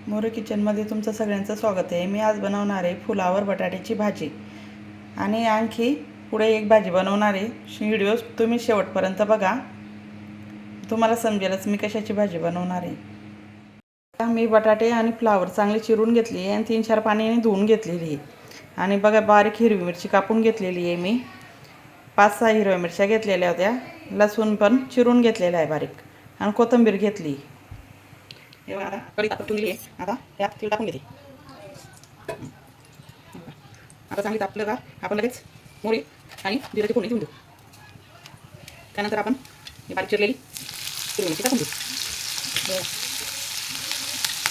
मोरे किचनमध्ये तुमचं सगळ्यांचं स्वागत आहे। मी आज बनवणार आहे फुलावर बटाट्याची भाजी आणि आणखी पुढे एक भाजी बनवणार आहे। व्हिडिओ तुम्ही शेवटपर्यंत बघा, तुम्हाला समजेलच मी कशाची भाजी बनवणार आहे। मी बटाटे आणि फ्लावर चांगले चिरून घेतली आहे आणि 3-4 पाण्याने धुवून घेतलेली आहे। आणि बघा बारीक हिरवी मिरची कापून घेतलेली आहे। मी 5-6 हिरव्या मिरच्या घेतलेल्या होत्या, लसूण पण चिरून घेतलेला आहे बारीक, आणि कोथिंबीर घेतली। आता कढई तापवली आहे, आता त्यात तेल टाकून घेते। आता चांगली तापलं का आपण लगेच मोहरी आणि जिऱ्याची फोडणी देऊन देऊ। त्यानंतर आपण ही बारीक चिरलेली हिरवी मिरची टाकून देऊ।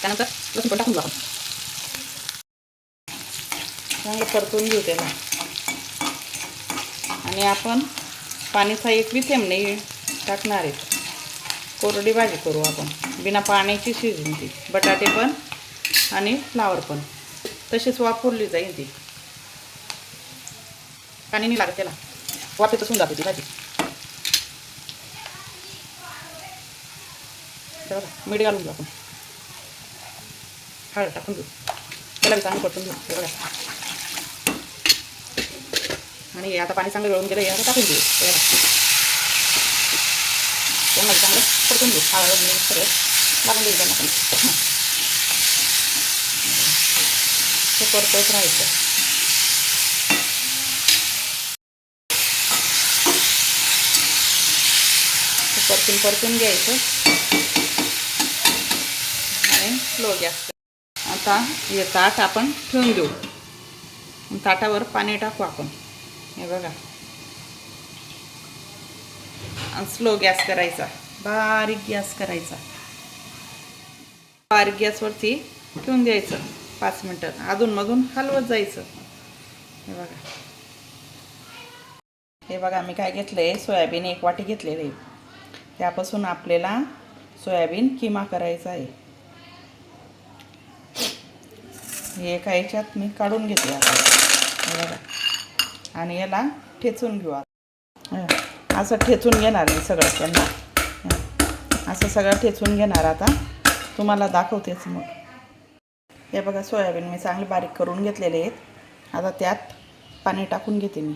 त्यानंतर लसूण पण टाकून देऊ। आपण चांगलं परतून घेऊ त्याला, आणि आपण पाणीचा एक बी थेंब नाही टाकणार आहे। कोरडी भाजी करू आपण, बिना पाण्याची शिजून ती, बटाटे पण आणि फ्लावर पण तशीच वाफवली जाईल ती, पाणी नाही लागत त्याला, वाफेतच होऊन जाते ती भाजी। बघा मीठ घालून घेऊ आपण, हळद टाकून घेऊ, त्याला बी चांगलं परतून घेऊ। बघा, आणि आता पाणी चांगलं गळून गेलं, आता टाकून घेऊ। त्यांना चांगलं परतून घेऊ, हळद मीठ सगळं लागून देऊ त्यांना पण। ते परतच राहायचं। परतून घ्यायचं आणि स्लो गॅस। आता हे ताट आपण ठेवून देऊ, ताटावर पाणी टाकू आपण। हे बघा, आणि स्लो गॅस करायचा, बारीक गॅस करायचा, बारीक गॅसवरती ठेवून द्यायचं 5 मिनटं, अधूनमधून हलवत जायचं। हे बघा मी काय घेतलंय, सोयाबीन 1 वाटी घेतलेले आहे। त्यापासून आपल्याला सोयाबीन किमा करायचा आहे। हे एका ह्याच्यात मी काढून घेते आता। हे बघा, आणि याला ठेचून घेऊ। असं ठेचून घेणार मी सगळं, त्यांना असं सगळं ठेचून घेणार। आता तुम्हाला दाखवतेच मग। हे बघा सोयाबीन मी चांगले बारीक करून घेतलेले आहेत। आता त्यात पाणी टाकून घेते मी।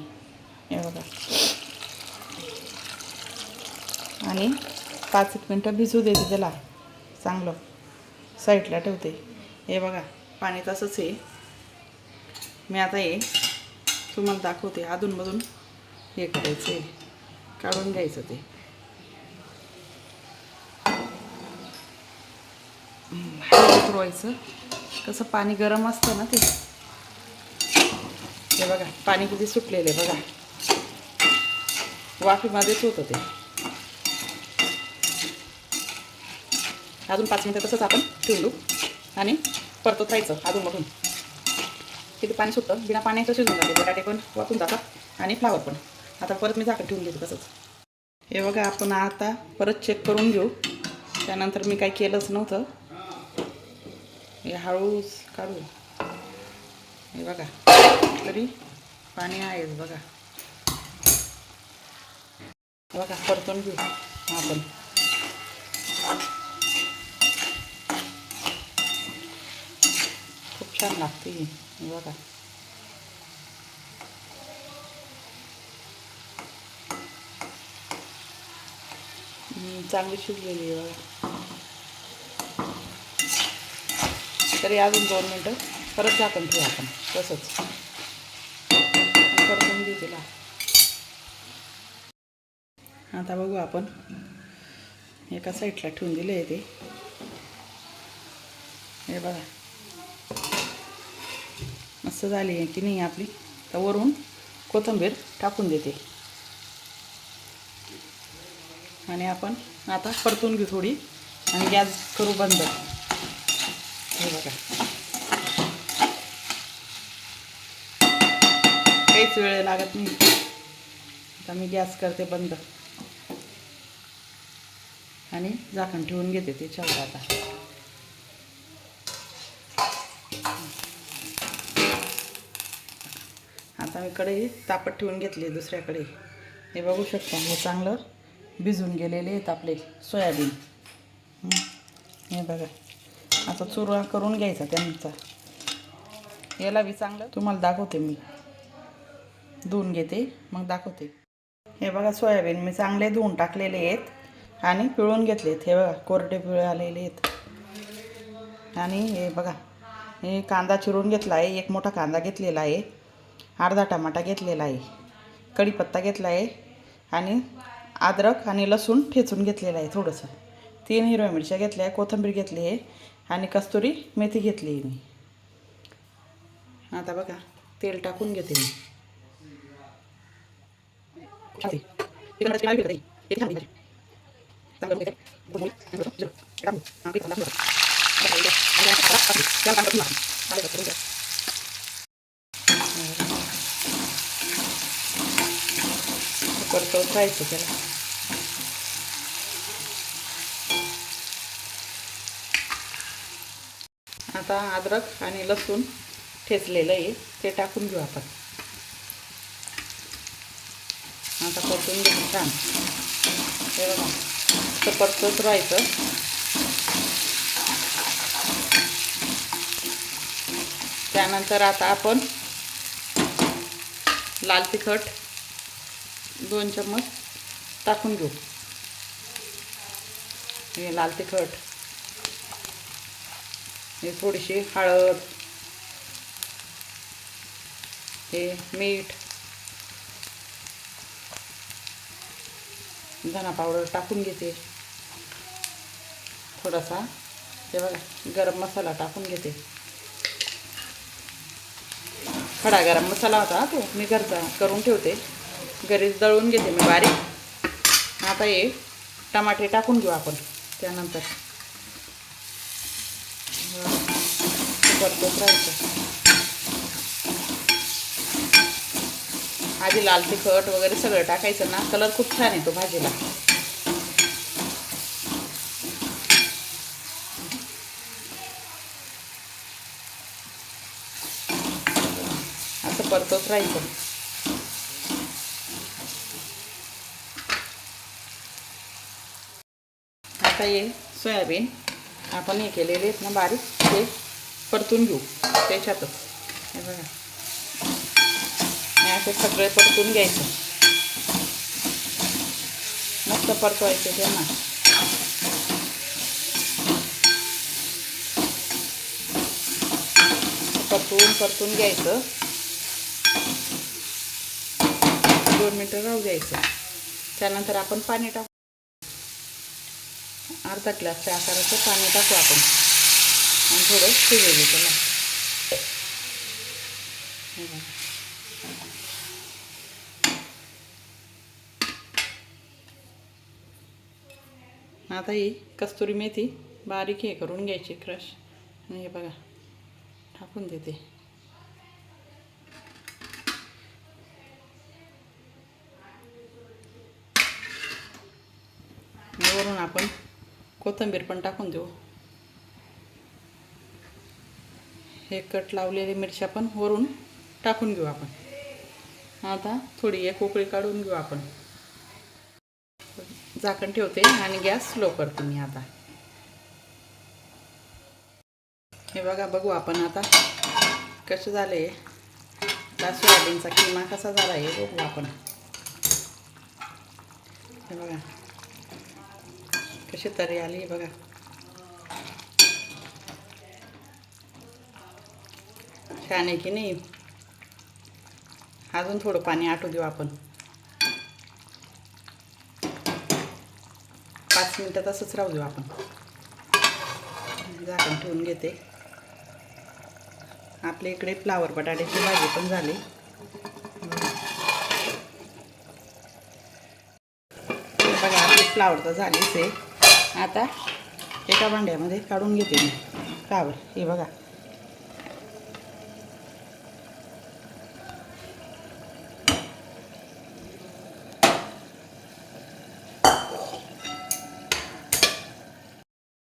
हे बघा, आणि 5 मिनटं भिजू देते त्याला, चांगलं साईडला ठेवते। हे बघा पाणी तसंच आहे। मी आता हे तुम्हाला दाखवते, अधूनमधून हे करायचं आहे, काढून घ्यायचं ते। उतरवायचं, कसं पाणी गरम असतं ना ते। हे बघा पाणी किती सुटलेलं आहे बघा, वाफेमध्येच होतं ते। अजून 5 मिनटं तसंच आपण ठेवून देऊ आणि परतत राहायचं अधूनमधून। किती पाणी सुटतं, बिना पाण्याचं शिजून जाते, बटाटे पण वाफून जातात आणि फ्लावर पण। आता परत मी झाकण ठेवून देते तसंच। हे बघा आपण आता परत चेक करून घेऊ। त्यानंतर मी काही केलंच नव्हतं, हे हळूच काढू। हे बघा तरी पाणी आहेच बघा। बघा परतून घेऊ आपण। खूप छान लागते ही, बघा। चांगली शिजलेली आहे बघा। तरी अजून 2 मिनटं परत झाकण ठेवू आपण तसंच, परतून घेऊ तिला। आता बघू आपण, एका साईडला ठेवून दिले आहे ते। हे बघा मस्त झाली आहे की नाही आपली। तर वरून कोथिंबीर टाकून देते, आणि आपण आता परतून घेऊ थोडी, आणि गॅस करू बंद। हे बघा काहीच वेळ लागत नाही। आता मी गॅस करते बंद, आणि झाकण ठेवून घेते त्याच्यावर। आता मी कढई तापत ठेवून घेतली दुसऱ्याकडे। हे बघू शकता, हे चांगलं भिजून गेलेले आहेत आपले सोयाबीन। हे बघा आता चुरा करून घ्यायचा त्यांचा. याला बी चांगलं तुम्हाला दाखवते मी, धुवून घेते मग दाखवते. हे बघा सोयाबीन मी चांगले धुवून टाकलेले आहेत आणि पिळून घेतलेत. हे बघा कोरडे पिळे आलेले आहेत. आणि हे बघा हे कांदा चिरून घेतला आहे, एक मोठा कांदा घेतलेला आहे, अर्धा टमाटा घेतलेला आहे, कढीपत्ता घेतला आहे आणि अद्रक आणि लसूण ठेचून घेतलेलं आहे थोडंसं. 3 हिरव्या मिरच्या घेतल्या आहे, कोथिंबीर घेतली आहे आणि कस्तुरी मेथी घेतली आहे मी. आता बघा तेल टाकून घेते मी. परतवत राहायचं त्याला. आता अद्रक आणि लसूण ठेचलेलं आहे ते टाकून घेऊ आपण. आता परतून घेऊ छान. हे बघा तर परतवत राहायचं. त्यानंतर आता आपण लाल तिखट 2 चम्मच टाकून घेऊ. हे लाल तिखट, हे थोडीशी हळद, हे मीठ, धना पावडर टाकून घेते थोडासा. हे बघा गरम मसाला टाकून घेते. खडा गरम मसाला होता तो मी घरचा करून ठेवते, घरीच दळून घेते मी बारीक. आता हे टमाटे टाकून घेऊ आपण. त्यानंतर परतत राहायचं. आधी लाल तिखट वगैरे सगळं टाकायचं ना, कलर खूप छान येतो भाजीला. असं परतत राहायचं. आता हे सोयाबीन आपण हे केलेले आहेत ना बारीक, ते परतून घेऊ त्याच्यातच. हे बघा हे असे सगळे परतून घ्यायचं. मस्त परतवायचे त्यांना. परतून घ्यायचं. 2 मिनटं राहू द्यायचं. त्यानंतर आपण पाणी टाकू. अर्धा ग्लासच्या आकाराचं पाणी टाकू आपण आणि थोडं शिजवू त्याला. आता ही कस्तुरी मेथी बारीक हे करून घ्यायची क्रश. आणि हे बघा टाकून देते. वरून आपण कोथिंबीर पण टाकून देऊ. हे कट लावलेली मिरच्या पण वरून टाकून घेऊ आपण. आता थोडी एक उकळी काढून घेऊ आपण. झाकण ठेवते आणि गॅस स्लो करते मी आता. हे बघा बघू आपण आता कसं झाले. सोयाबीनचा किमा कसा झाला आहे बघू आपण. हे बघा कशी तरी आली बघा. छान आहे की नाही. अजून थोडं पाणी आटू देऊ आपण. 5 मिनटं तसंच राहू देऊ आपण. झाकण ठेवून घेते. आपल्या इकडे फ्लावर बटाट्याची भाजी पण झाली. बघा आपली फ्लावर तर झालीच आहे. आता एका भांड्यामध्ये काढून घेते मी फ्लावर. हे बघा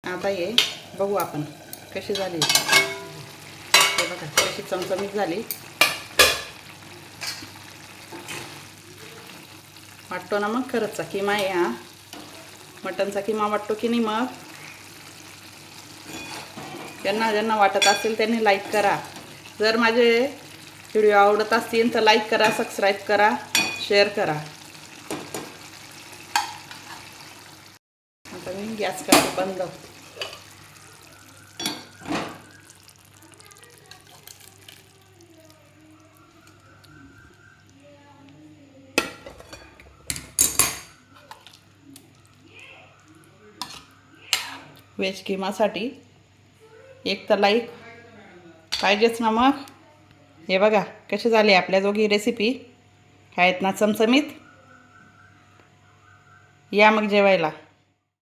आता हे बघू आपण कशी झाली. हे बघा कशी चमचमीत झाली. वाटतो ना मग खरंच किमा आहे हा. मटनचा किमा वाटतो की नाही मग. ज्यांना ज्यांना वाटत असेल त्यांनी लाईक करा. जर माझे व्हिडिओ आवडत असतील तर लाईक करा, सबस्क्राईब करा, शेअर करा. आता मी गॅस करते बंद. व्हेज किमासाठी एक तर लाईक पाहिजेच ना. मग हे बघा कशी झाली आपल्या दोघी रेसिपी. आहेत ना चमचमीत. या मग जेवायला.